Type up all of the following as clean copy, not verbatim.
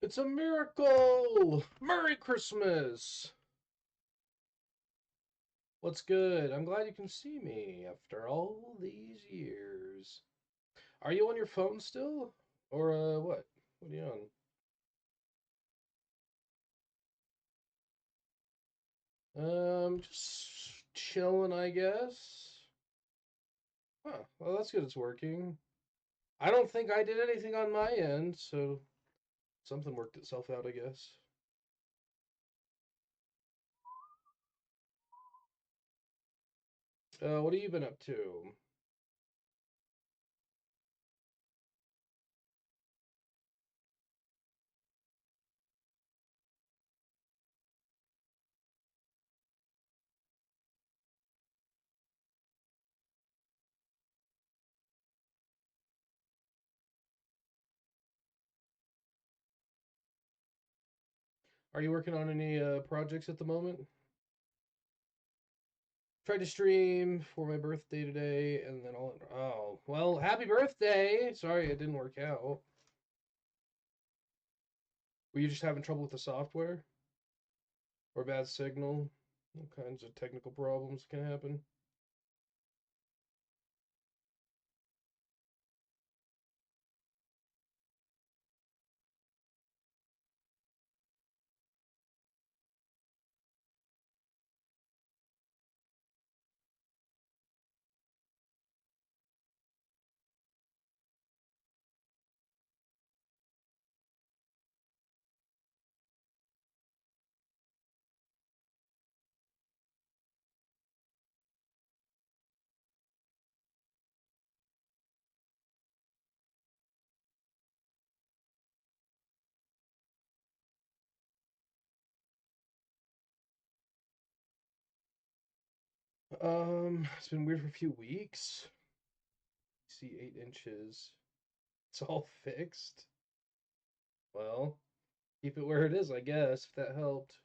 It's a miracle! Merry Christmas! What's good? I'm glad you can see me after all these years. Are you on your phone still? Or, what? What are you on? Just chilling, I guess. Huh, well, that's good it's working. I don't think I did anything on my end, so something worked itself out, I guess. What have you been up to? Are you working on any projects at the moment? Tried to stream for my birthday today, and then all. Oh, well, happy birthday! Sorry it didn't work out. Were you just having trouble with the software? Or bad signal? All kinds of technical problems can happen. It's been weird for a few weeks. See 8 inches. It's all fixed. Well, keep it where it is, I guess, if that helped.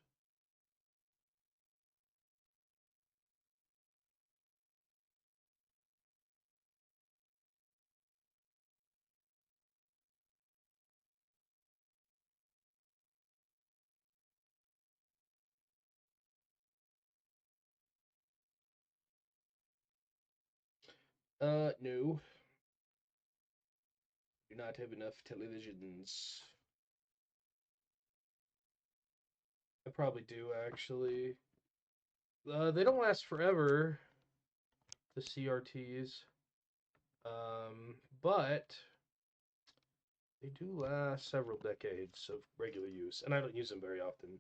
No. Do not have enough televisions. I probably do, actually. They don't last forever, the CRTs. But they do last several decades of regular use, and I don't use them very often.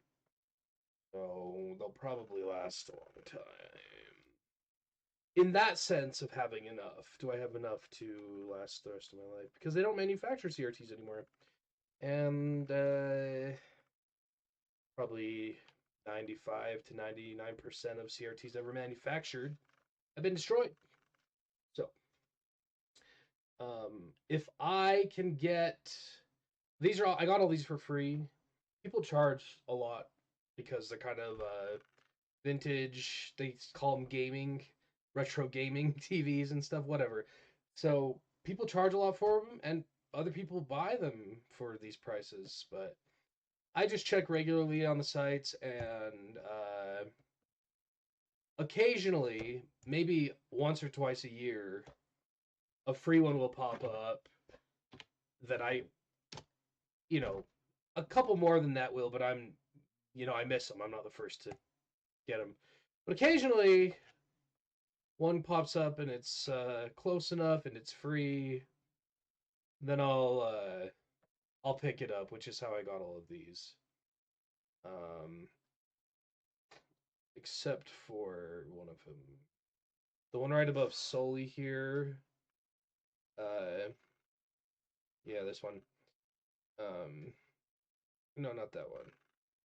So they'll probably last a long time. In that sense of having enough, do I have enough to last the rest of my life? Because they don't manufacture CRTs anymore. And probably 95 to 99% of CRTs ever manufactured have been destroyed. So, if I can get these are all I got all these for free. People charge a lot because they're kind of vintage. They call them gaming, retro gaming TVs and stuff, whatever. So people charge a lot for them, and other people buy them for these prices. But I just check regularly on the sites, and occasionally, maybe once or twice a year, a free one will pop up that you know, a couple more than that will, but I miss them. I'm not the first to get them. But occasionally, one pops up and it's close enough and it's free, then I'll pick it up, which is how I got all of these. Um, except for one of them, the one right above Sully here. Uh, yeah, this one. Um, no, not that one.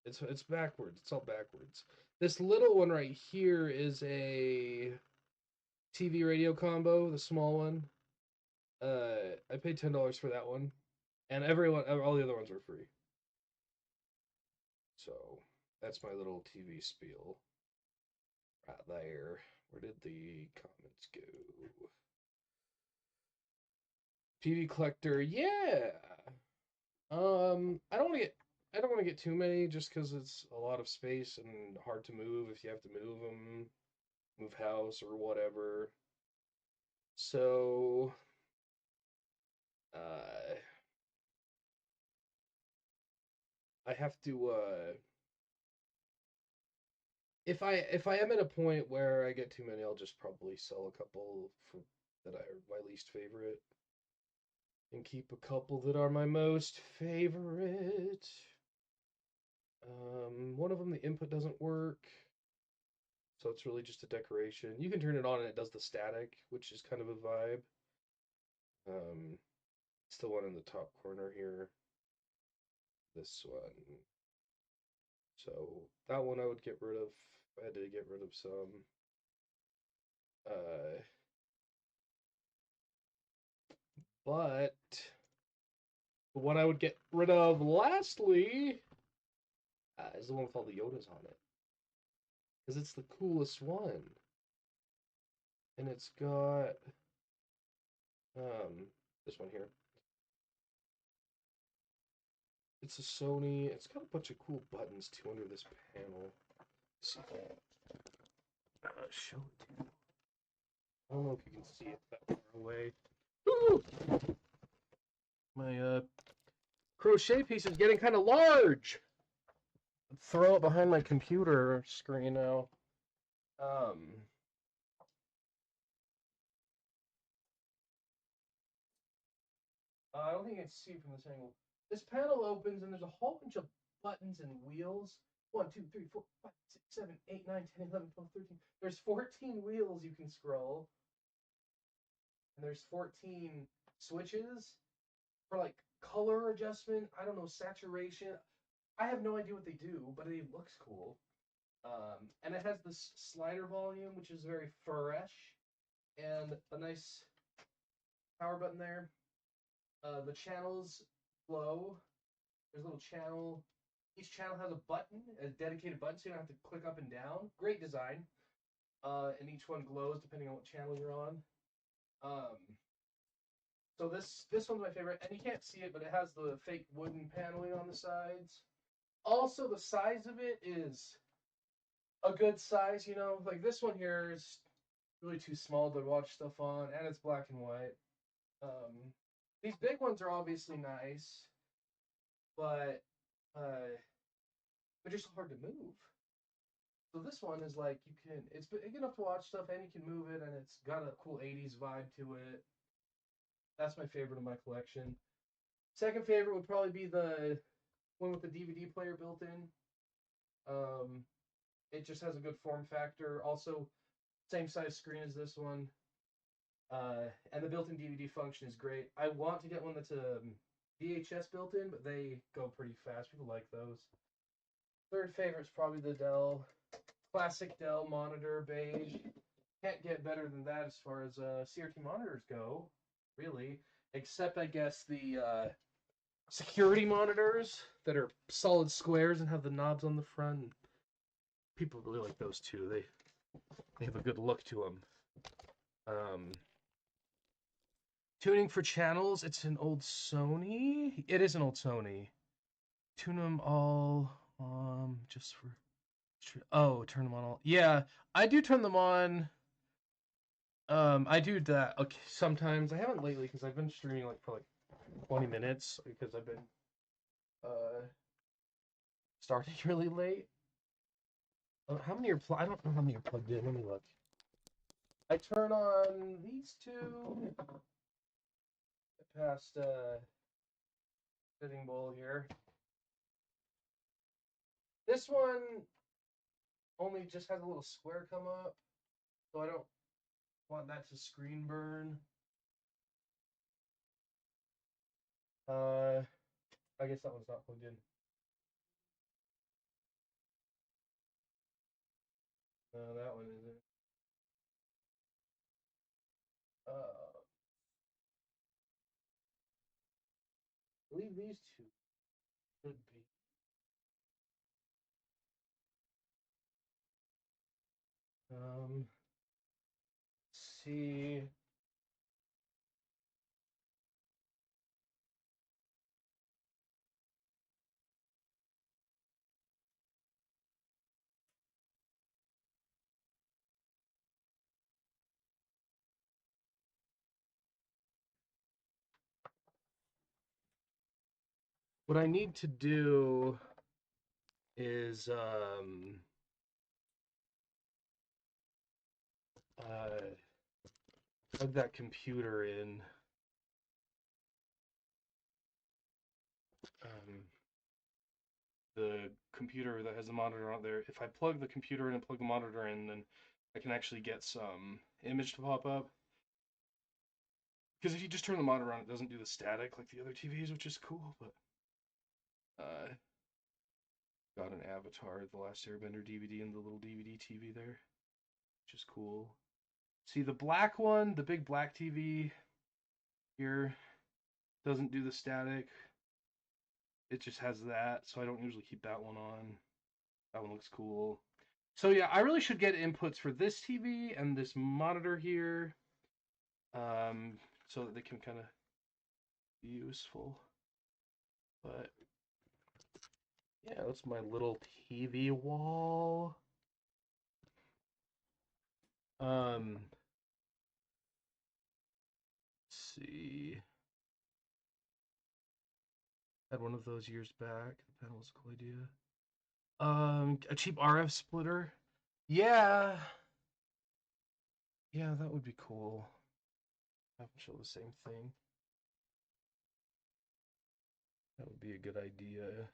It's backwards. It's all backwards. This little one right here is a TV radio combo, the small one. I paid $10 for that one, and all the other ones were free. So that's my little TV spiel right there. Where did the comments go? TV collector, yeah. I don't want to get I don't want to get too many just because it's a lot of space and hard to move if you have to move them, move house or whatever. So, uh, I have to if I am at a point where I get too many, I'll just probably sell a couple for that are my least favorite and keep a couple that are my most favorite. One of them the input doesn't work, so it's really just a decoration. You can turn it on and it does the static, which is kind of a vibe. Um, it's the one in the top corner here. This one. So that one I would get rid of. I had to get rid of some. Uh, but the one I would get rid of lastly is the one with all the Yodas on it. Because it's the coolest one. And it's got um, this one here. It's a Sony. It's got a bunch of cool buttons too under this panel. Let's see if I show it to you. I don't know if you can see it that far away. Ooh! My crochet piece is getting kind of large. Throw it behind my computer screen now. I don't think you can see it from this angle. This panel opens and there's a whole bunch of buttons and wheels. 1, 2, 3, 4, 5, 6, 7, 8, 9, 10, 11, 12, 13. There's 14 wheels you can scroll. And there's 14 switches for like color adjustment. I don't know, saturation. I have no idea what they do, but it looks cool. And it has this slider volume, which is very fresh, and a nice power button there. The channels flow. There's a little channel. Each channel has a button, a dedicated button, so you don't have to click up and down. Great design. And each one glows depending on what channel you're on. So this one's my favorite, and you can't see it, but it has the fake wooden paneling on the sides. Also, the size of it is a good size, you know. Like this one here is really too small to watch stuff on, and it's black and white. These big ones are obviously nice, but they're just hard to move. So this one is like it's big enough to watch stuff, and you can move it, and it's got a cool 80s vibe to it. That's my favorite of my collection. Second favorite would probably be the one with the DVD player built in. It just has a good form factor. Also, same size screen as this one. And the built-in DVD function is great. I want to get one that's a VHS built-in, but they go pretty fast. People like those. Third favorite is probably the Dell. Classic Dell monitor, beige. Can't get better than that as far as CRT monitors go, really. Except, I guess, the security monitors that are solid squares and have the knobs on the front. People really like those too. They have a good look to them. Tuning for channels. It's an old Sony. It is an old Sony. Tune them all just for. Oh, turn them on all. Yeah, I do turn them on. I do that. Okay, sometimes I haven't lately because I've been streaming like for like 20 minutes because I've been uh starting really late. How many are I don't know how many are plugged in. Let me look. I turn on these two past fitting bowl here. This one only just has a little square come up, so I don't want that to screen burn. Uh, I guess that one's not plugged in. No, that one isn't. I believe these two should be. Let's see. What I need to do is plug that computer in. The computer that has the monitor on there. If I plug the computer in and plug the monitor in, then I can actually get some image to pop up. Because if you just turn the monitor on, it doesn't do the static like the other TVs, which is cool. But got an Avatar, The Last Airbender DVD, and the little DVD TV there, which is cool. See, the black one, the big black TV here, doesn't do the static. It just has that, so I don't usually keep that one on. That one looks cool. So yeah, I really should get inputs for this TV and this monitor here, so that they can kind of be useful. But yeah, that's my little TV wall. Let's see. Had one of those years back. The panel was a cool idea. A cheap RF splitter. Yeah. Yeah, that would be cool. Have them show the same thing. That would be a good idea.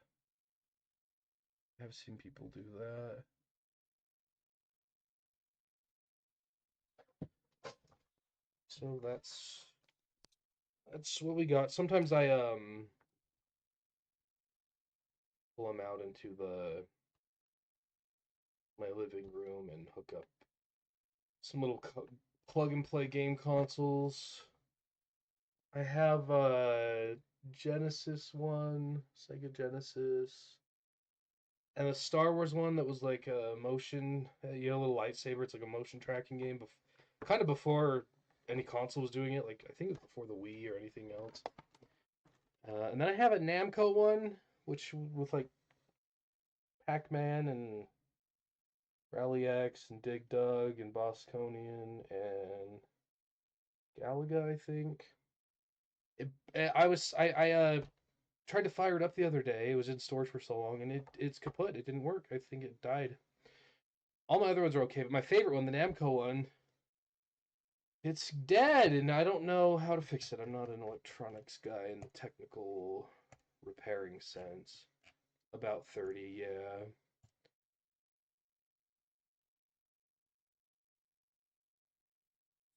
I've seen people do that. So that's what we got. Sometimes I pull them out into my living room and hook up some little plug and play game consoles. I have a Genesis one, Sega Genesis, and a Star Wars one that was like a motion, you know, a little lightsaber. It's like a motion tracking game, kind of before any console was doing it. Like I think it was before the Wii or anything else. And then I have a Namco one, which with like Pac-Man and Rally X and Dig Dug and Bosconian and Galaga, I think. I tried to fire it up the other day. It was in storage for so long, and it's kaput. It didn't work. I think it died. All my other ones are okay, but my favorite one, the Namco one, it's dead, and I don't know how to fix it. I'm not an electronics guy in the technical repairing sense. About 30, yeah.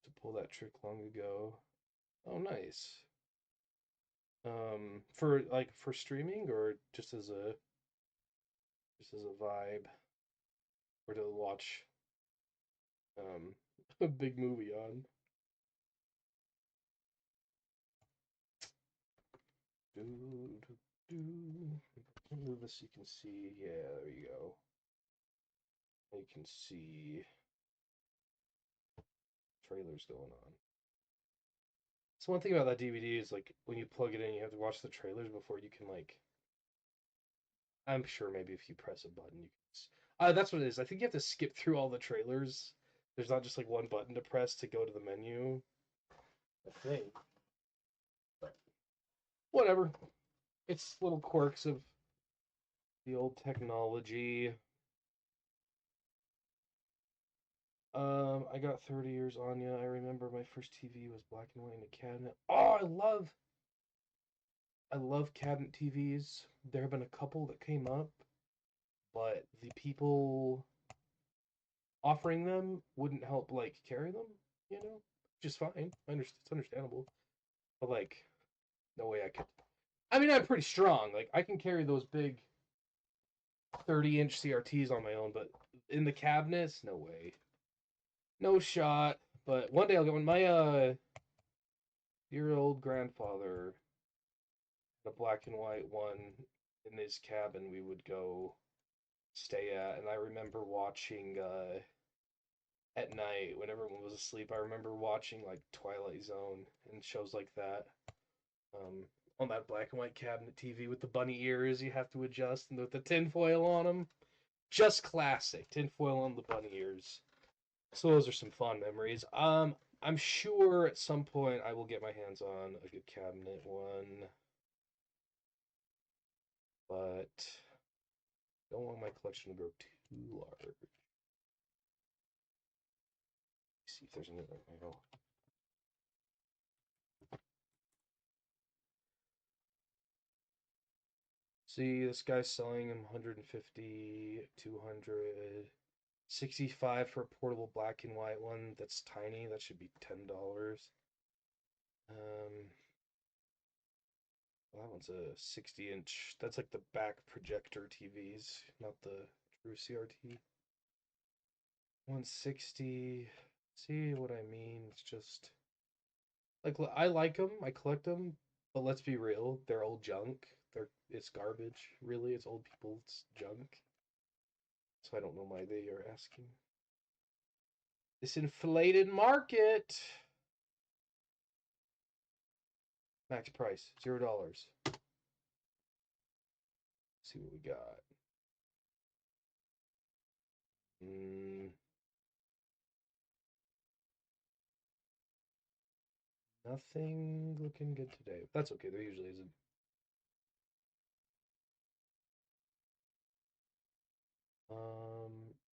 To pull that trick long ago. Oh, nice. For streaming or just as a vibe, or to watch a big movie on. Move this so you can see. Yeah, there you go. You can see trailers going on. So one thing about that DVD is like when you plug it in, you have to watch the trailers before you can like. I'm sure maybe if you press a button, you can. That's what it is. I think you have to skip through all the trailers. There's not just like one button to press to go to the menu. I think. But whatever. It's little quirks of the old technology. I got 30 years on ya. I remember my first TV was black and white in a cabinet. Oh, I love cabinet TVs. There have been a couple that came up, but the people offering them wouldn't help like carry them, you know? Which is fine. It's understandable. But like, no way I could. I mean, I'm pretty strong. Like, I can carry those big 30-inch CRTs on my own, but in the cabinets, no way. No shot. But one day I'll get one. My dear old grandfather had a black and white one in his cabin we would go stay at, and I remember watching at night when everyone was asleep. I remember watching like Twilight Zone and shows like that. Um, on that black and white cabinet TV with the bunny ears you have to adjust and with the tinfoil on them. Just classic. Tinfoil on the bunny ears. So those are some fond memories. I'm sure at some point I will get my hands on a good cabinet one. but don't want my collection to grow too large. See if there's another angle. See, this guy's selling him 150, 200, 65 for a portable black and white one that's tiny. That should be $10. Well, that one's a 60-inch. That's like the back projector TVs, not the true CRT. 160. See what I mean? It's just like I like them, I collect them, but let's be real, they're old junk. It's garbage, really. It's old people's junk. So I don't know why they are asking. This inflated market. Max price $0. See what we got. Nothing looking good today. That's okay. There usually isn't.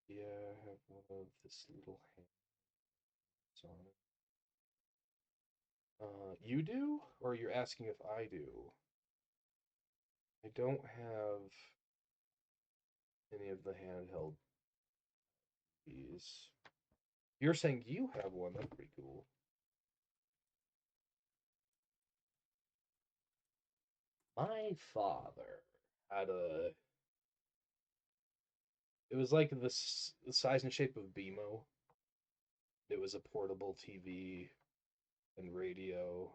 Yeah, I have one of this little hands on it. You do, or you're asking if I do? I don't have any of the handheld keys. You're saying you have one. That's pretty cool. My father had a. It was like the size and shape of BMO. It was a portable TV and radio.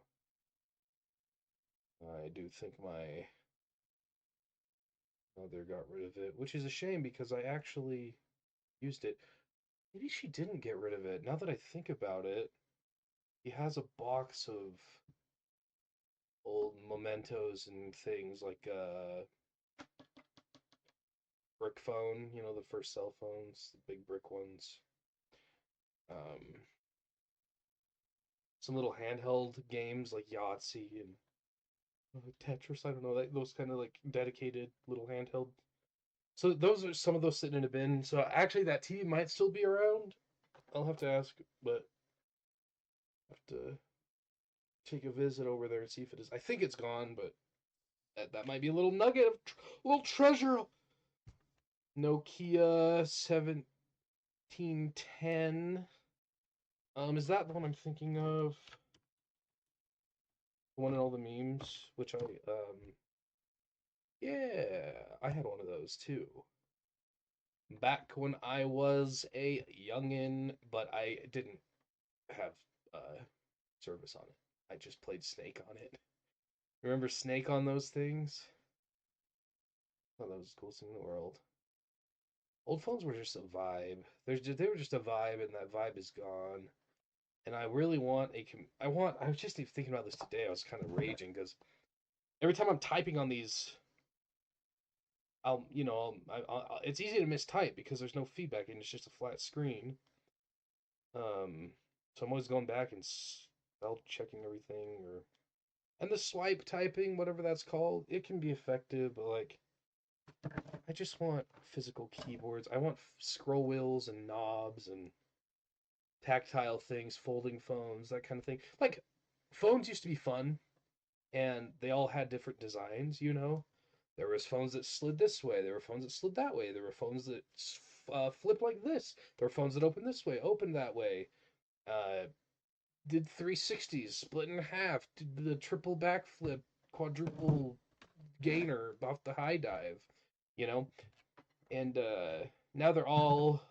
I do think my mother got rid of it, which is a shame because I actually used it. Maybe she didn't get rid of it. Now that I think about it, he has a box of old mementos and things like brick phone, the first cell phones, the big brick ones. Um, some little handheld games like Yahtzee and Tetris. I don't know, those kind of like dedicated little handheld. So those are some of those sitting in a bin. So actually, that TV might still be around. I'll have to ask, but I have to take a visit over there and see if it is. I think it's gone, but that might be a little nugget of little treasure. Nokia 1710. Is that the one I'm thinking of? The one in all the memes, which yeah, I had one of those too. Back when I was a youngin, but I didn't have service on it. I just played Snake on it. Remember Snake on those things? Oh, that was the coolest thing in the world. Old phones were just a vibe. They were just a vibe, and that vibe is gone. And I really want I was just thinking about this today. I was kind of raging because every time I'm typing on these, it's easy to mistype because there's no feedback and it's just a flat screen. So I'm always going back and spell checking everything, and the swipe typing, whatever that's called, it can be effective, but like I just want physical keyboards. I want scroll wheels and knobs and tactile things, folding phones, that kind of thing. Like phones used to be fun, and they all had different designs. There was phones that slid this way. There were phones that slid that way. There were phones that flip like this. There were phones that open this way, open that way. Did 360s, split in half, did the triple backflip, quadruple gainer off the high dive, you know? And now they're all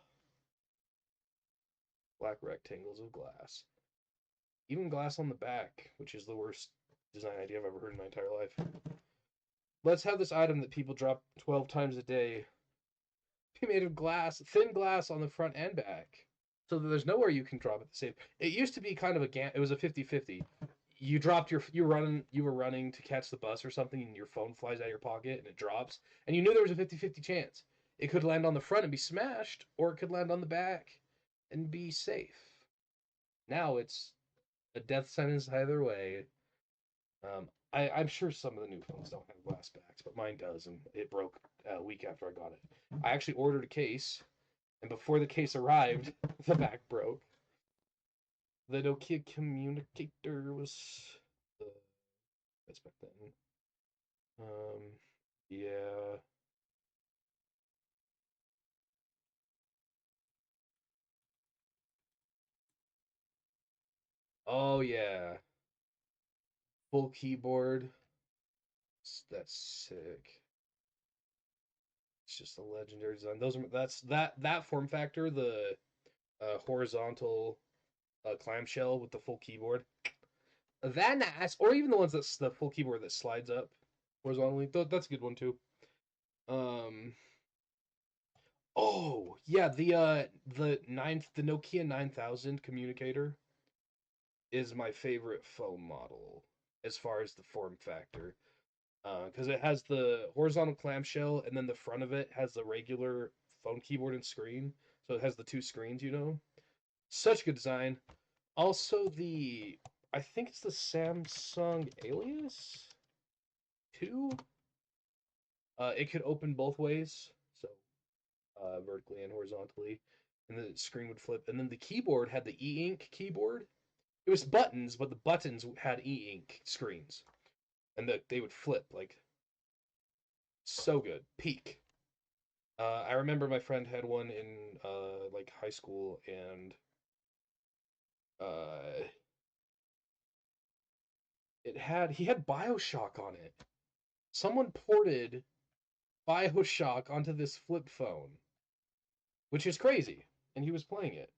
black rectangles of glass. Even glass on the back, which is the worst design idea I've ever heard in my entire life. Let's have this item that people drop 12 times a day be made of glass, thin glass on the front and back. So that there's nowhere you can drop it the same. It used to be kind of it was a 50-50. You were running to catch the bus or something and your phone flies out of your pocket and it drops and you knew there was a 50-50 chance. It could land on the front and be smashed or it could land on the back and be safe. Now it's a death sentence either way. I'm sure some of the new phones don't have glass backs, but mine does, and it broke a week after I got it. I actually ordered a case, and before the case arrived, the back broke. The Nokia communicator was the best back then. Yeah. Oh yeah, full keyboard. That's sick. It's just a legendary design. That form factor, the horizontal clamshell with the full keyboard. That nice, or even the ones that's the full keyboard that slides up horizontally. That's a good one too. Um. Oh yeah, the Nokia 9000 communicator is my favorite phone model as far as the form factor. Because it has the horizontal clamshell, and then the front of it has the regular phone keyboard and screen. So it has the two screens, you know. Such good design. Also, I think it's the Samsung Alias 2. It could open both ways, so vertically and horizontally, and the screen would flip. And then the keyboard had the e-ink keyboard. It was buttons, but the buttons had e-ink screens, and they would flip like so good. Peak. I remember my friend had one in like high school, and uh, he had Bioshock on it. Someone ported Bioshock onto this flip phone, which is crazy, and he was playing it.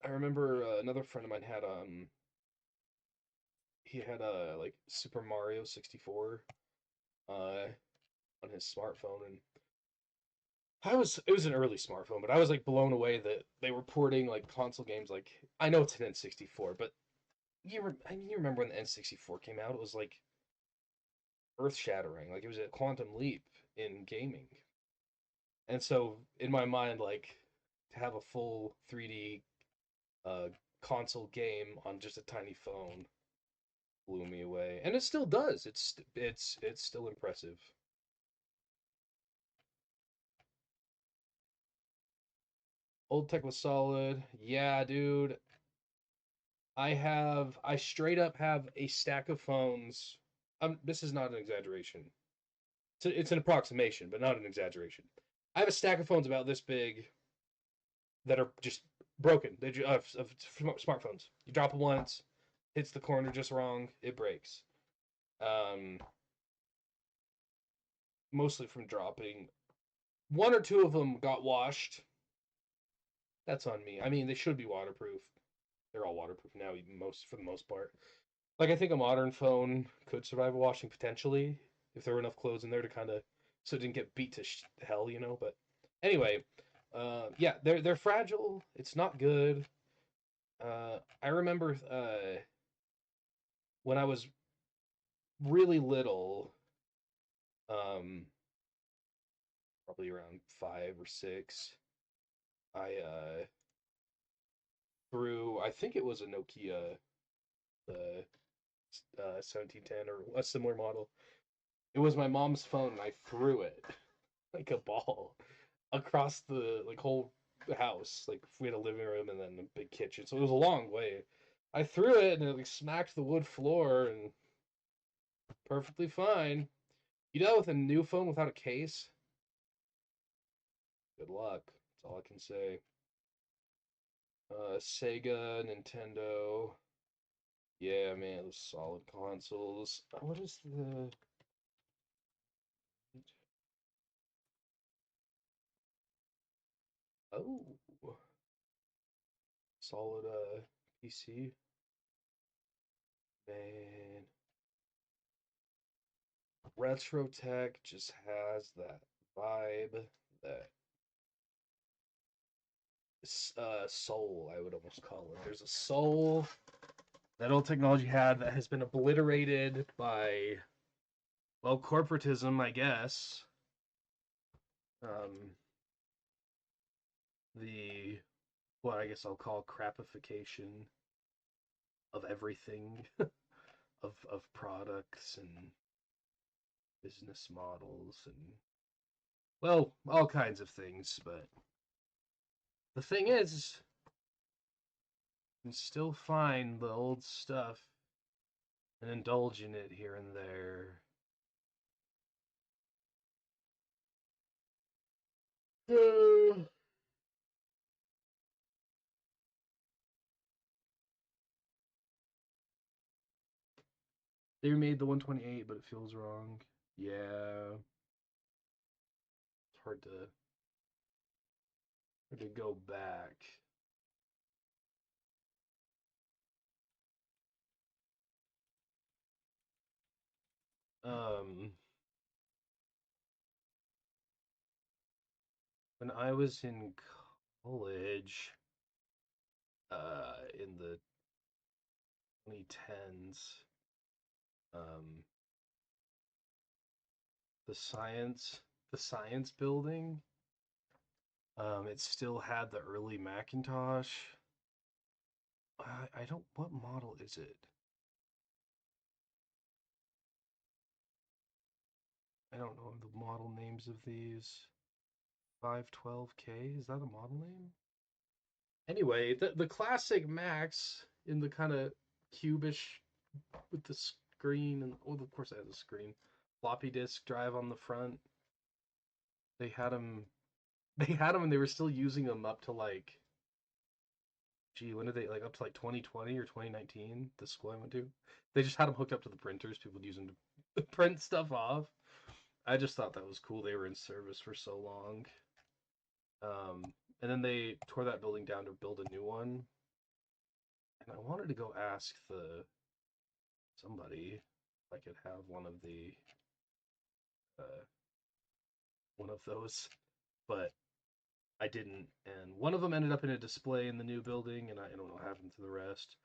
I remember another friend of mine had he had like Super Mario 64 uh on his smartphone, and it was an early smartphone, but I was like blown away that they were porting like console games. Like, I know it's an N64, but you remember when the N64 came out? It was like earth shattering. Like, it was a quantum leap in gaming. And so in my mind, like, to have a full 3D uh console game on just a tiny phone blew me away. And it still does. It's still impressive. Old tech was solid. Yeah, dude. I straight up have a stack of phones. This is not an exaggeration. It's an approximation, but not an exaggeration. I have a stack of phones about this big that are just broken. Of smartphones. You drop it once, hits the corner just wrong, it breaks. Um, Mostly from dropping. One or two of them got washed. That's on me. I mean, they should be waterproof. They're all waterproof now, even for the most part. Like, I think a modern phone could survive a washing potentially if there were enough clothes in there to kind of so it didn't get beat to hell, you know. But anyway, yeah, they're fragile. It's not good. I remember when I was really little, um, probably around 5 or 6, I threw. I think it was a Nokia, the 1710 or a similar model. It was my mom's phone, and I threw it like a ball across the like whole house. Like, we had a living room and then a big kitchen, so it was a long way. I threw it and it like smacked the wood floor, and perfectly fine. You dealt with a new phone without a case? Good luck. That's all I can say. Sega, Nintendo. Yeah, man, those solid consoles. What is the oh solid PC? Man, retro tech just has that vibe, that soul, I would almost call it. There's a soul that old technology had that has been obliterated by, well, corporatism, I guess. Um, the What I guess I'll call crapification of everything, of products and business models and, well, all kinds of things. But the thing is, you can still find the old stuff and indulge in it here and there. They made the 128, but it feels wrong. Yeah, it's hard to go back. Um, when I was in college, in the 2010s, um, the science the science building, it still had the early Macintosh. I don't, what model is it? I don't know the model names of these. 512K, is that a model name? Anyway, the classic Macs in the kind of cubish with the screen, and well, of course it has a screen. Floppy disk drive on the front. They had them. They had them, and they were still using them up to like, gee, when did they, like, up to like 2020 or 2019? The school I went to, they just had them hooked up to the printers. People would use them to print stuff off. I just thought that was cool. They were in service for so long. Um, and then they tore that building down to build a new one. And I wanted to go ask somebody if I could have uh, one of those, but I didn't. And one of them ended up in a display in the new building, and I don't know what happened to the rest.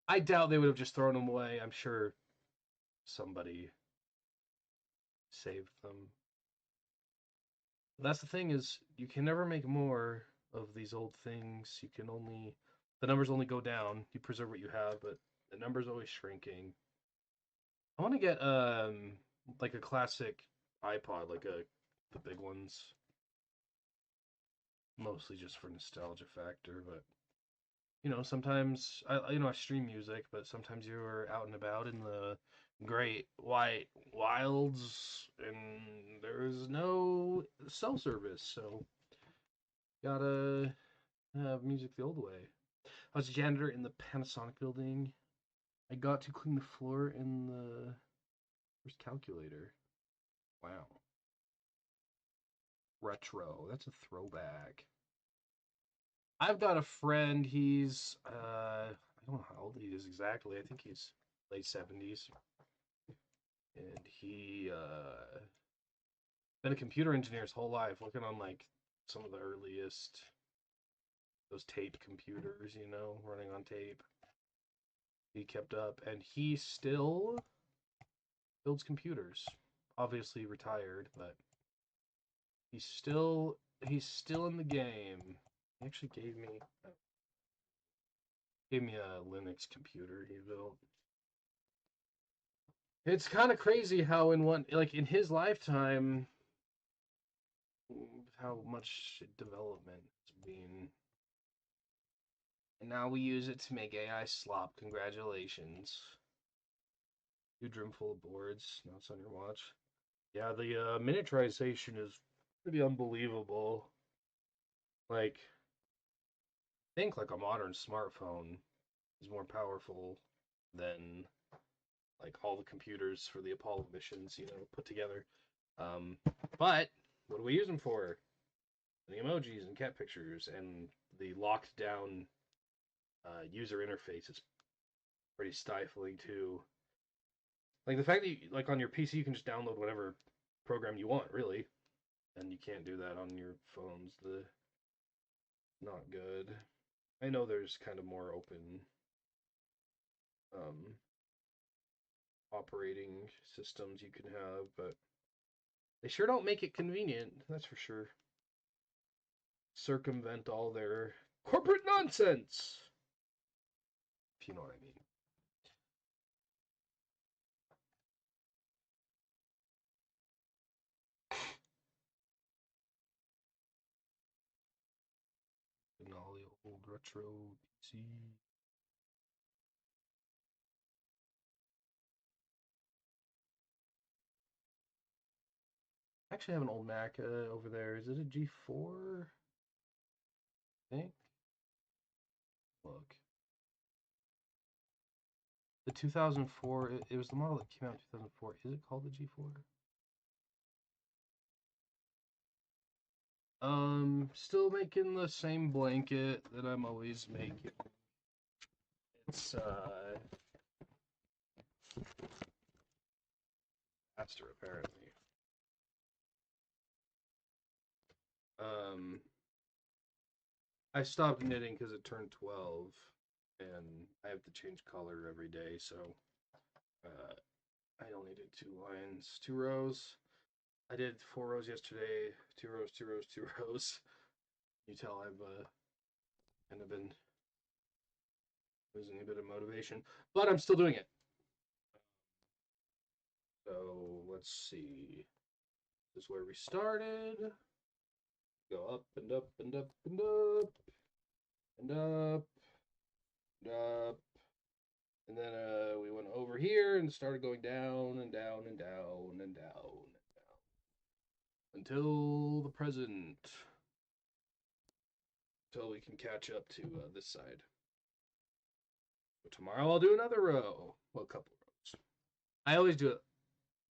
I doubt they would have just thrown them away. I'm sure somebody saved them. That's the thing, is you can never make more of these old things. You can only, the numbers only go down. You preserve what you have, but the number's always shrinking. I want to get like a classic iPod, like the big ones, mostly just for nostalgia factor. But sometimes I stream music, but sometimes you're out and about in the great white wilds, and there's no cell service, so gotta have music the old way. I was a janitor in the Panasonic building. I got to clean the floor in the first calculator. Wow. Retro. That's a throwback. I've got a friend, he's I don't know how old he is exactly. I think he's late 70s. And he been a computer engineer his whole life, working on like some of the earliest, those tape computers, running on tape. He kept up, and he still builds computers. Obviously retired, but he's still in the game. He actually gave me a Linux computer he built. It's kind of crazy how in his lifetime, how much development has been. And now we use it to make AI slop. Congratulations. Huge room full of boards. Now it's on your watch. Yeah, the miniaturization is pretty unbelievable. Like, think like a modern smartphone is more powerful than like all the computers for the Apollo missions, put together. Um, but what do we use them for? The emojis and cat pictures, and the locked down user interface is pretty stifling too. Like the fact that like on your PC you can just download whatever program you want, really, and you can't do that on your phones. The Not good. I know there's kind of more open um, operating systems you can have, but they sure don't make it convenient. That's for sure. Circumvent all their corporate nonsense, if you know what I mean. retro PC. I actually have an old Mac over there. Is it a G4? I think. Look. The 2004, it was the model that came out in 2004. Is it called the G4? Still making the same blanket that I'm always making. It's, faster, apparently. I stopped knitting because it turned 12, and I have to change color every day, so I only did 2 lines, 2 rows. I did 4 rows yesterday, 2 rows, 2 rows, 2 rows. You tell I've kind of been losing a bit of motivation, but I'm still doing it. So let's see. This is where we started. Go up and up and up and up and up and up. And then we went over here and started going down and down and down and down and down until the present. Until we can catch up to this side. So tomorrow I'll do another row. Well, a couple rows. I always do it.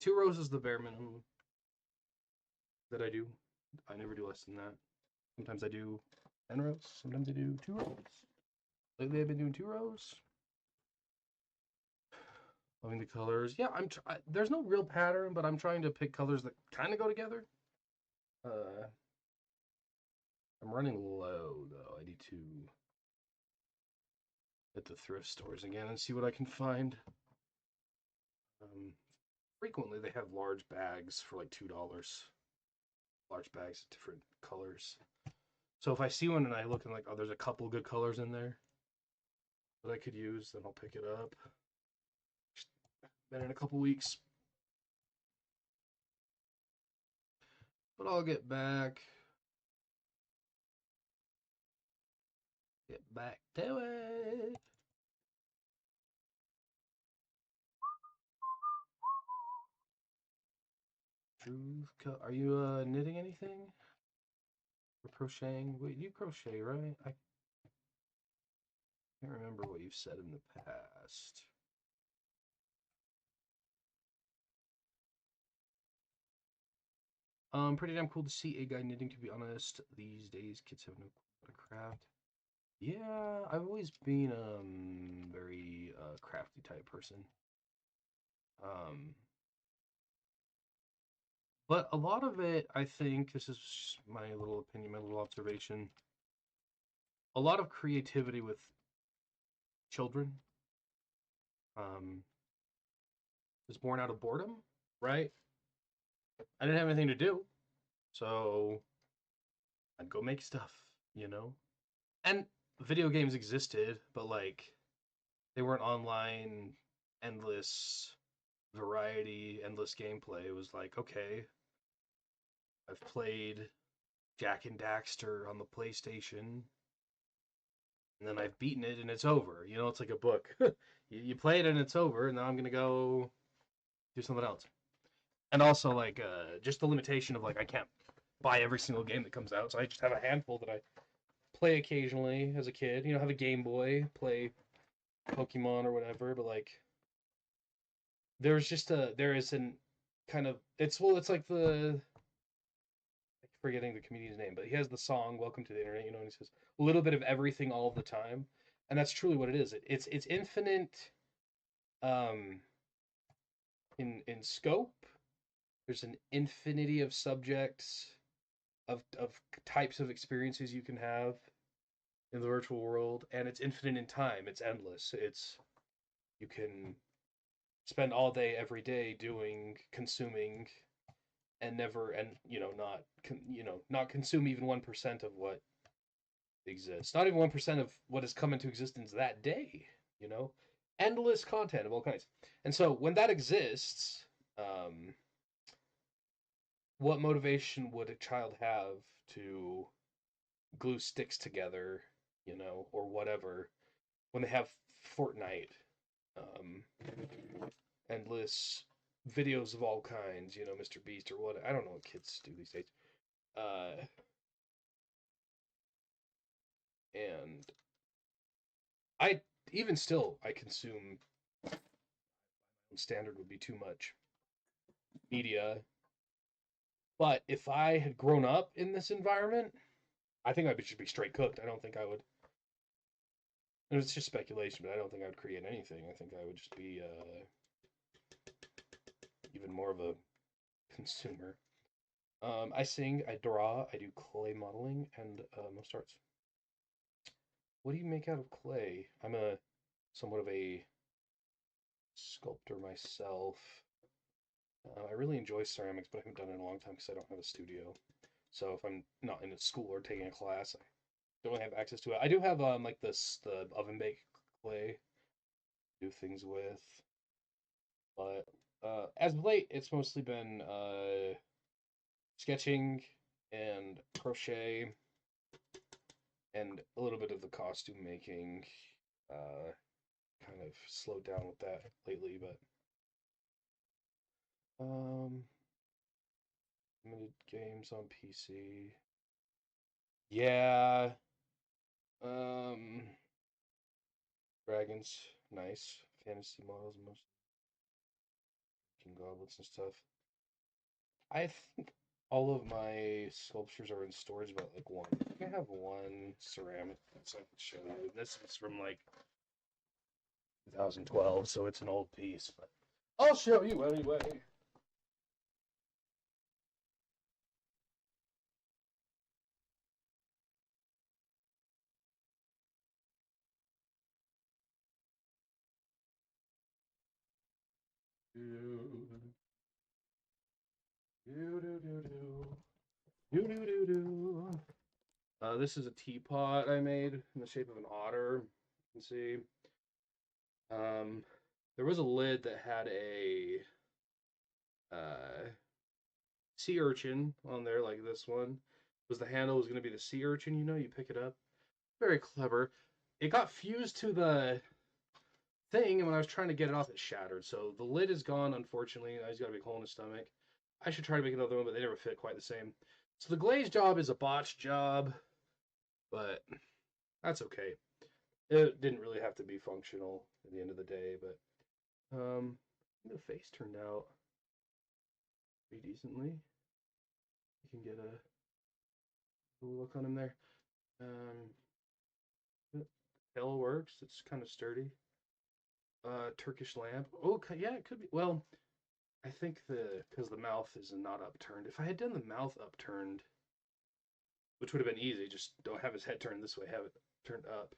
2 rows is the bare minimum that I do. I never do less than that. Sometimes I do 10 rows. Sometimes I do 2 rows. Lately I've been doing 2 rows. Loving the colors. Yeah, there's no real pattern, but I'm trying to pick colors that kind of go together. I'm running low, though. I need to hit the thrift stores again and see what I can find. Frequently, they have large bags for like $2. Large bags of different colors. So if I see one and I look and like, oh, there's a couple good colors in there that I could use, then I'll pick it up. Been in a couple weeks. But I'll get back. Get back to it. Truth. Are you knitting anything? Or crocheting? Wait, you crochet, right? I can't remember what you've said in the past. Pretty damn cool to see a guy knitting, to be honest. These days, kids have no clue how to craft. Yeah, I've always been very crafty type person. But a lot of it, I think, this is my little opinion, my little observation. A lot of creativity with children is born out of boredom, right? I didn't have anything to do, so I'd go make stuff, you know? And video games existed, but like they weren't online, endless variety, endless gameplay. It was like, okay, I've played Jack and Daxter on the PlayStation, and then I've beaten it and it's over. You know, it's like a book. You play it and it's over, and now I'm gonna go do something else. And also like just the limitation of like I can't buy every single game that comes out, so I just have a handful that I play occasionally as a kid. You know, have a Game Boy, play Pokemon or whatever, but like there is an kind of it's like the forgetting the comedian's name, but he has the song "Welcome to the Internet," you know, and he says a little bit of everything all the time, and that's truly what it is. It's infinite, um, in scope. There's an infinity of subjects, of types of experiences you can have in the virtual world, and it's infinite in time. It's endless. You can spend all day every day doing consuming and never and not consume even 1% of what exists, not even 1% of what has come into existence that day, you know endless content of all kinds. And so when that exists, what motivation would a child have to glue sticks together, you know, or whatever, when they have Fortnite, um, endless videos of all kinds, you know, Mr. Beast or what, I don't know what kids do these days. Uh, and I, even still, I consume, standard would be too much media. But if I had grown up in this environment, I think I should be straight cooked. I don't think I would. It's just speculation, but I don't think I would create anything. I think I would just be even more of a consumer. I sing, I draw, I do clay modeling, and most arts. What do you make out of clay? I'm a somewhat of a sculptor myself. I really enjoy ceramics, but I haven't done it in a long time because I don't have a studio. So if I'm not in a school or taking a class, I don't really have access to it. I do have like the oven baked clay to do things with, but as of late, it's mostly been sketching and crochet and a little bit of the costume making. Uh, Kind of slowed down with that lately, but limited games on PC. Yeah. Um, Dragons, nice. Fantasy models, most king goblins and stuff. I think all of my sculptures are in storage, but like one. I think I have one ceramic so I can show you. This is from like 2012, so it's an old piece, but I'll show you anyway. Do, do, do, do, do. Do, do, do, do. This is a teapot I made in the shape of an otter. You can see. Um, there was a lid that had a uh, sea urchin on there, like this one. Was the handle was going to be the sea urchin? You know, you pick it up. Very clever. It got fused to the thing, and when I was trying to get it off, it shattered. So the lid is gone, unfortunately. I just got a big hole in the stomach. I should try to make another one, but they never fit quite the same. So the glaze job is a botched job, but that's okay. It didn't really have to be functional at the end of the day, but the face turned out pretty decently. You can get a little look on him there. Tail works. It's kind of sturdy. Turkish lamp. Okay, yeah, it could be. Well, I think because the mouth is not upturned. If I had done the mouth upturned, which would have been easy, just don't have his head turned this way, have it turned up.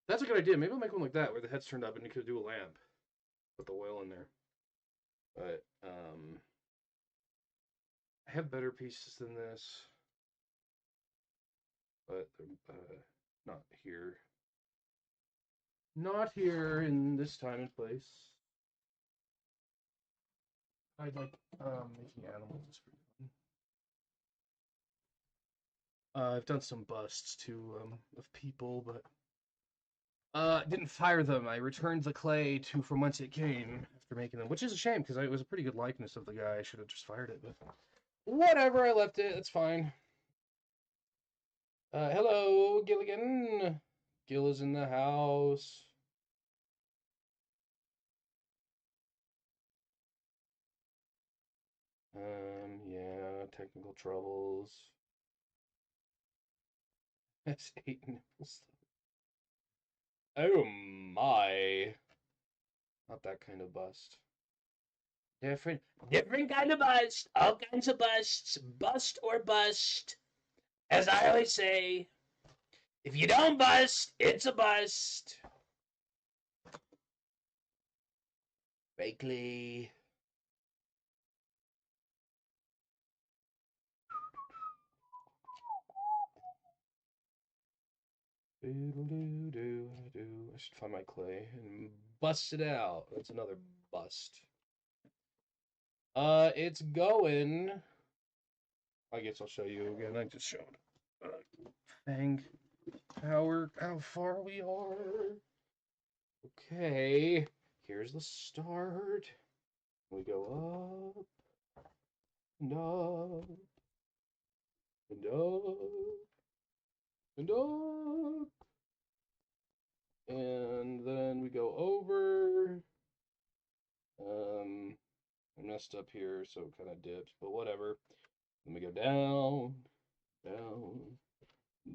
That's a good idea. Maybe I'll make one like that where the head's turned up and you could do a lamp. Put the oil in there. But I have better pieces than this, but not here. Not here in this time and place. I like making animals. It's pretty fun. I've done some busts too of people, but didn't fire them. I returned the clay to from whence it came after making them, which is a shame because it was a pretty good likeness of the guy. I should have just fired it, but whatever. I left it. It's fine. Hello, Gilligan. Gil is in the house. Yeah, technical troubles. That's 8 nipples. Oh my. Not that kind of bust. Different kind of bust. All kinds of busts. Bust or bust. As I always say, if you don't bust, it's a bust. Bakely. I should find my clay and bust it out. That's another bust. It's going. I guess I'll show you again. I just showed. Fang. how far we are. Okay, here's the start. We go up and up and up and up, and then we go over. I messed up here, so it kind of dips, but whatever. Then we go down, down,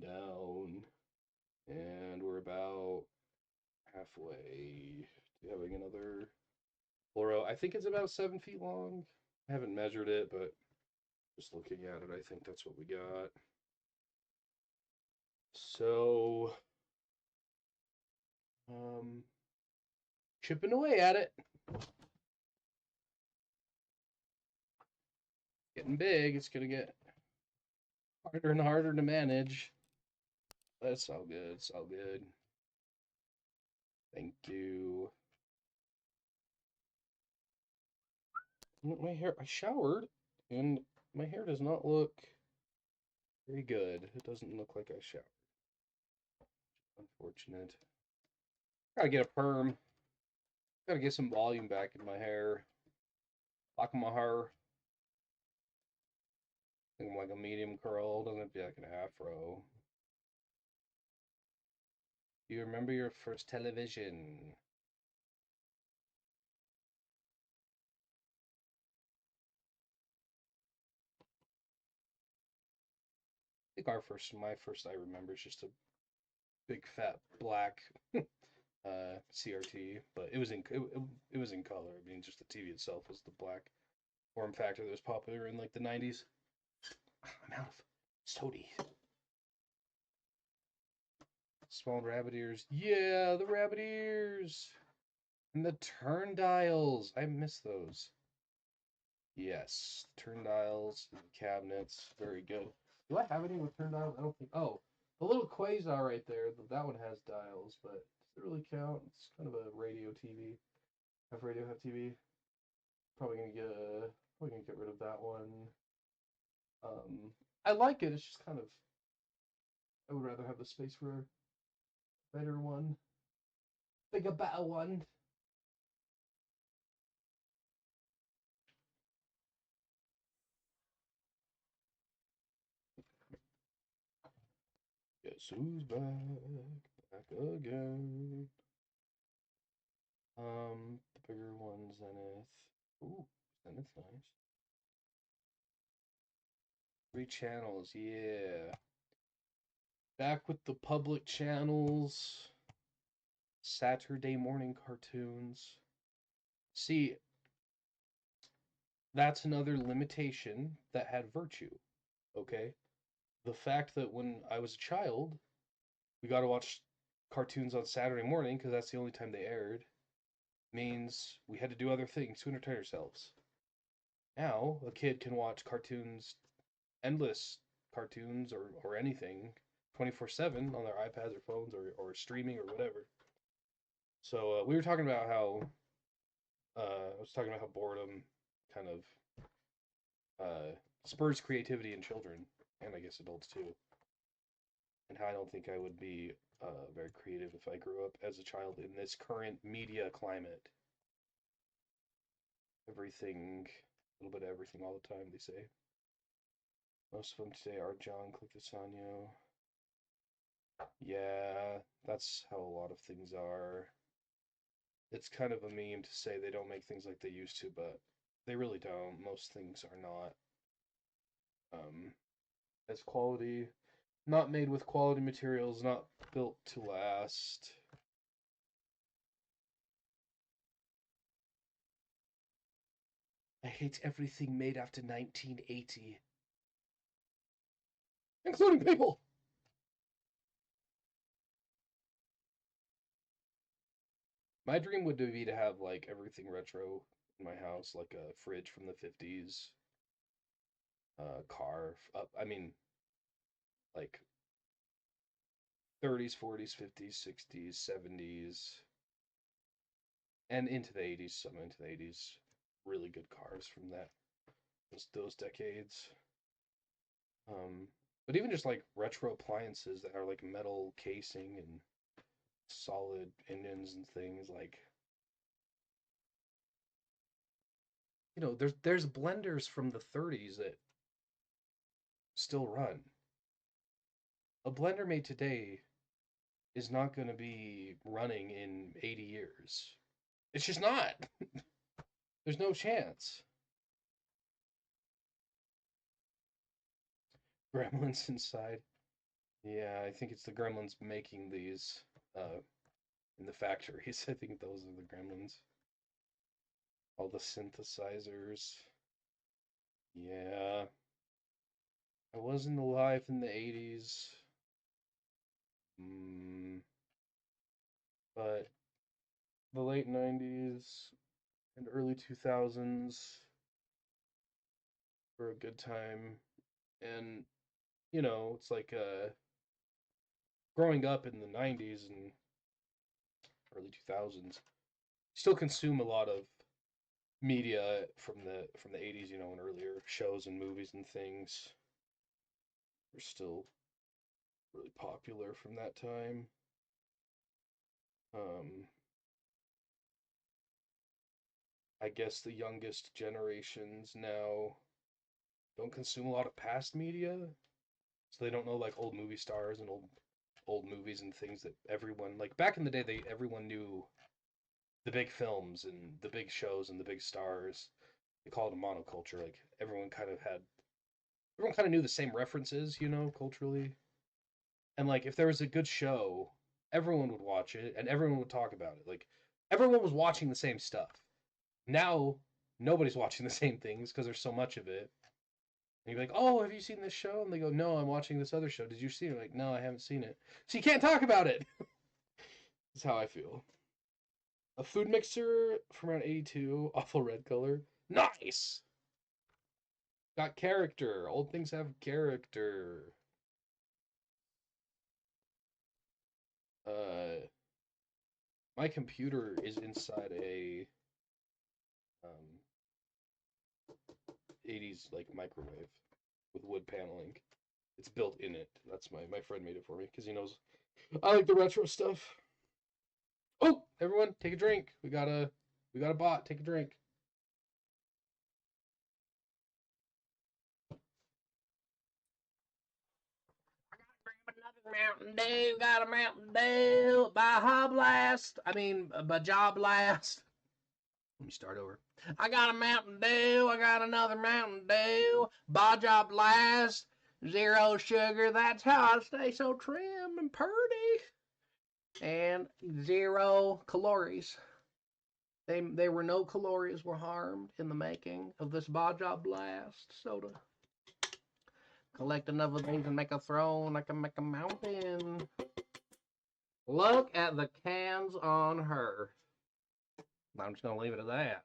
down, and we're about halfway to having another full row. I think it's about 7 feet long. I haven't measured it, but just looking at it, I think that's what we got. So, chipping away at it. Getting big. It's gonna get harder and harder to manage. That's all good. It's all good. Thank you. My hair, I showered, and my hair does not look very good. It doesn't look like I showered. Unfortunate. Gotta get a perm. Gotta get some volume back in my hair. Lock my hair. I think I'm like a medium curl. Doesn't have to be like an afro. Do you remember your first television? I think my first I remember is just a big fat black CRT, but it was in color. I mean, just the TV itself was the black form factor that was popular in like the 90s. I'm out of sody. Small rabbit ears. Yeah, the rabbit ears. And the turn dials. I miss those. Yes, turn dials, cabinets. Very good. Do I have any with turn dials? I don't think. Oh, the little quasar right there. That one has dials, but does it really count? It's kind of a radio TV. Have radio, have TV. Probably gonna get rid of that one. I like it. It's just kind of. I would rather have the space for a better one. Think a better one. Guess who's back? Back again. The bigger one, Zenith. Ooh, Zenith's nice. 3 channels, yeah. Back with the public channels. Saturday morning cartoons. See, that's another limitation that had virtue, okay? The fact that when I was a child, we got to watch cartoons on Saturday morning because that's the only time they aired, means we had to do other things to entertain ourselves. Now, a kid can watch cartoons, endless cartoons or anything, 24/7 on their iPads or phones or streaming or whatever. So we were talking about how I was talking about how boredom kind of spurs creativity in children and I guess adults too, and how I don't think I would be very creative if I grew up as a child in this current media climate. Everything, a little bit of everything all the time, they say. Most of them today are John Click the Sanyo. Yeah, that's how a lot of things are. It's kind of a meme to say they don't make things like they used to, but they really don't. Most things are not as quality, not made with quality materials, not built to last. I hate everything made after 1980, including people. My dream would be to have like everything retro in my house, like a fridge from the 50s, car up. I mean, like 30s, 40s, 50s, 60s, 70s, and into the 80s. Some into the 80s. Really good cars from those decades. Um, But even just like retro appliances that are like metal casing and solid engines and things like, there's blenders from the 30s that still run. A blender made today is not going to be running in 80 years. It's just not. There's no chance. Gremlins inside. Yeah, I think it's the gremlins making these in the factories. I think those are the gremlins. All the synthesizers. Yeah. I wasn't alive in the 80s. Mm, but the late 90s and early 2000s were a good time. And, it's like growing up in the 90s and early 2000s, still consume a lot of media from the 80s, and earlier shows and movies and things were still really popular from that time. Um, I guess the youngest generations now don't consume a lot of past media, so they don't know like old movie stars and old movies and things that everyone like back in the day everyone knew the big films and the big shows and the big stars. They call it a monoculture. Like everyone kind of knew the same references, culturally. And like if there was a good show, everyone would watch it and everyone would talk about it. Like everyone was watching the same stuff. Now nobody's watching the same things because there's so much of it. And you're like, "Oh, have you seen this show?" And they go, "No, I'm watching this other show. Did you see it?" Like, "No, I haven't seen it." So you can't talk about it. That's how I feel. A food mixer from around 82, awful red color. Nice. Got character. Old things have character. Uh, my computer is inside a 80s like microwave with wood paneling. It's built in it. That's my friend made it for me because he knows I like the retro stuff. Oh, everyone, take a drink. We got a bot. Take a drink. Mountain Dew, got a Mountain Dew, Baja Blast. I mean, Baja Blast. Let me start over. I got a Mountain Dew. I got another Mountain Dew. Baja Blast. Zero sugar. That's how I stay so trim and purty. And zero calories. There were no calories were harmed in the making of this Baja Blast soda. Collect enough of these and make a throne. I can make a mountain. Look at the cans on her. I'm just gonna leave it at that.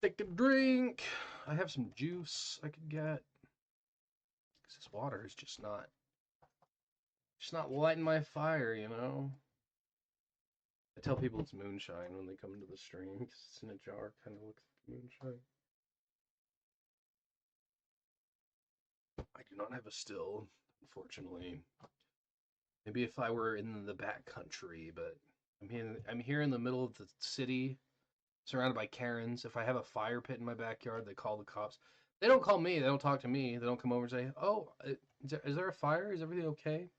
Take a drink. I have some juice I could get. Cause this water is just not lighting my fire, I tell people it's moonshine when they come into the stream because it's in a jar, kind of looks like moonshine. I do not have a still, unfortunately. Maybe if I were in the back country, but I'm here in the middle of the city, surrounded by Karens. If I have a fire pit in my backyard, they call the cops. They don't call me. They don't talk to me. They don't come over and say, "Oh, is there a fire? Is everything okay?"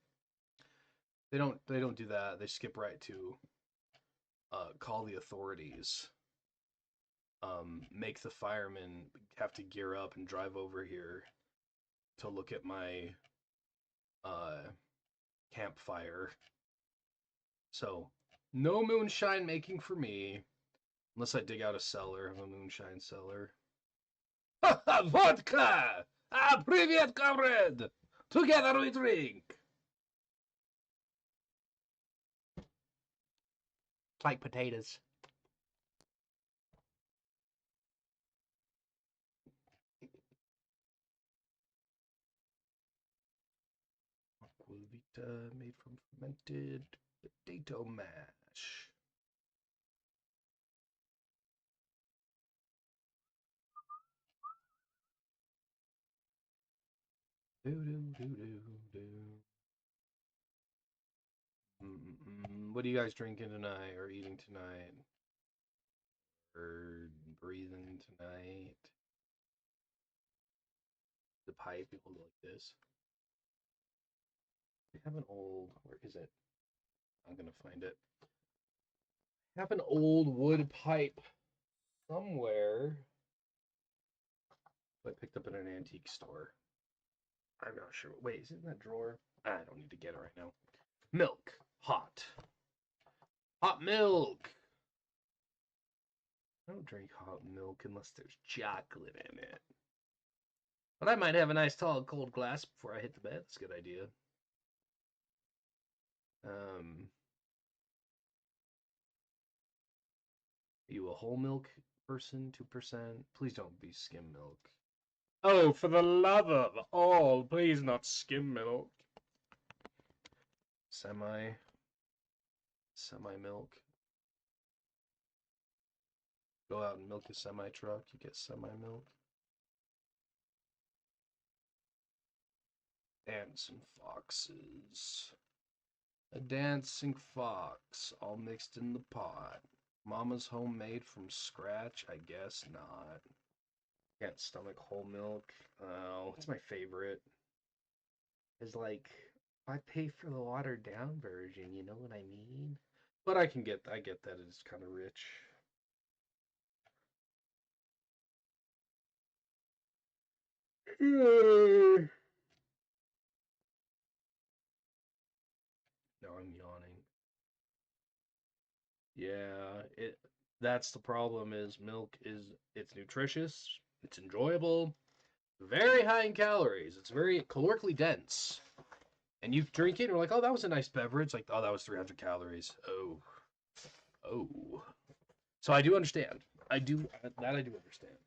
They don't do that. They skip right to call the authorities. Make the firemen have to gear up and drive over here to look at my uh, campfire. So, no moonshine making for me, unless I dig out a cellar of a moonshine cellar. Vodka! Ah, привет, comrade! Together we drink! Like potatoes. Aquavita made from fermented potato mash. What are you guys drinking tonight or eating tonight? Or breathing tonight? The pipe will go like this. I have an old, where is it? I'm gonna find it. I have an old wood pipe somewhere. I picked up in an antique store. I'm not sure. Wait, is it in that drawer? I don't need to get it right now. Milk. Hot. Hot milk. I don't drink hot milk unless there's chocolate in it. But I might have a nice tall cold glass before I hit the bed. That's a good idea. Are you a whole milk person? 2%? Please don't be skim milk. Oh, for the love of all, please not skim milk. Semi milk. Go out and milk a semi truck, you get semi milk. Dancing foxes. A dancing fox, all mixed in the pot. Mama's homemade from scratch? I guess not. Can't stomach whole milk. Oh, it's my favorite. It's like, I pay for the watered down version, you know what I mean? But I get that it's kind of rich. Now I'm yawning. Yeah, that's the problem is milk it's nutritious, it's enjoyable, very high in calories. It's very calorically dense. And you drink it and you're like, "Oh, that was a nice beverage." Like, "Oh, that was 300 calories." Oh. Oh. So I do understand. I do understand.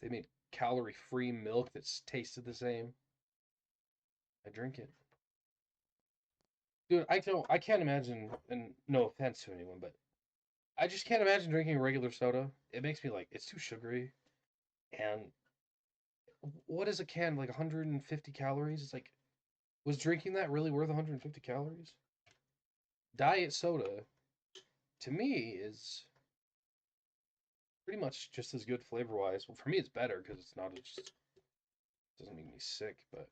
They made calorie-free milk that's tasted the same. I drink it. Dude, I can't imagine, and no offense to anyone, but I just can't imagine drinking regular soda. It makes me like it's too sugary. And what is a can like 150 calories? It's like was drinking that really worth 150 calories? Diet soda to me is pretty much just as good flavor-wise. Well, for me it's better because it's not just doesn't make me sick, but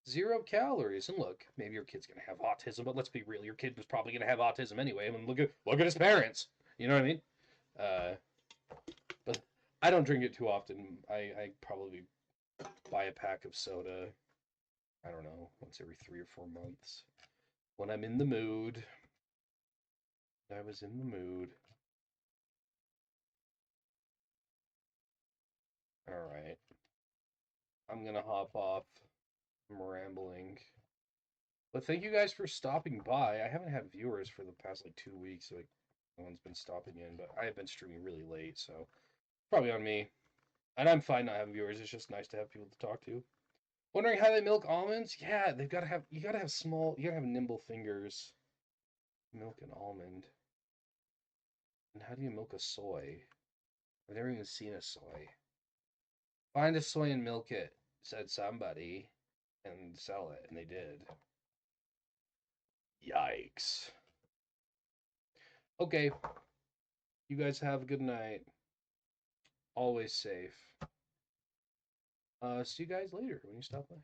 0 calories. And look, maybe your kid's gonna have autism, but let's be real, your kid was probably gonna have autism anyway. I mean, look at his parents. You know what I mean? Uh, but I don't drink it too often. I probably buy a pack of soda. I don't know, once every 3 or 4 months when I'm in the mood. I was in the mood. All right, I'm gonna hop off. I'm rambling. But thank you guys for stopping by. I haven't had viewers for the past like 2 weeks. Like no one's been stopping in, but I have been streaming really late, so probably on me. And I'm fine not having viewers. It's just nice to have people to talk to. Wondering how they milk almonds? Yeah, they've got to have. You gotta have small. You gotta have nimble fingers. Milk an almond. And how do you milk a soy? I've never even seen a soy. Find a soy and milk it, said somebody, and sell it, and they did. Yikes. Okay. You guys have a good night. Always safe. See you guys later when you stop by.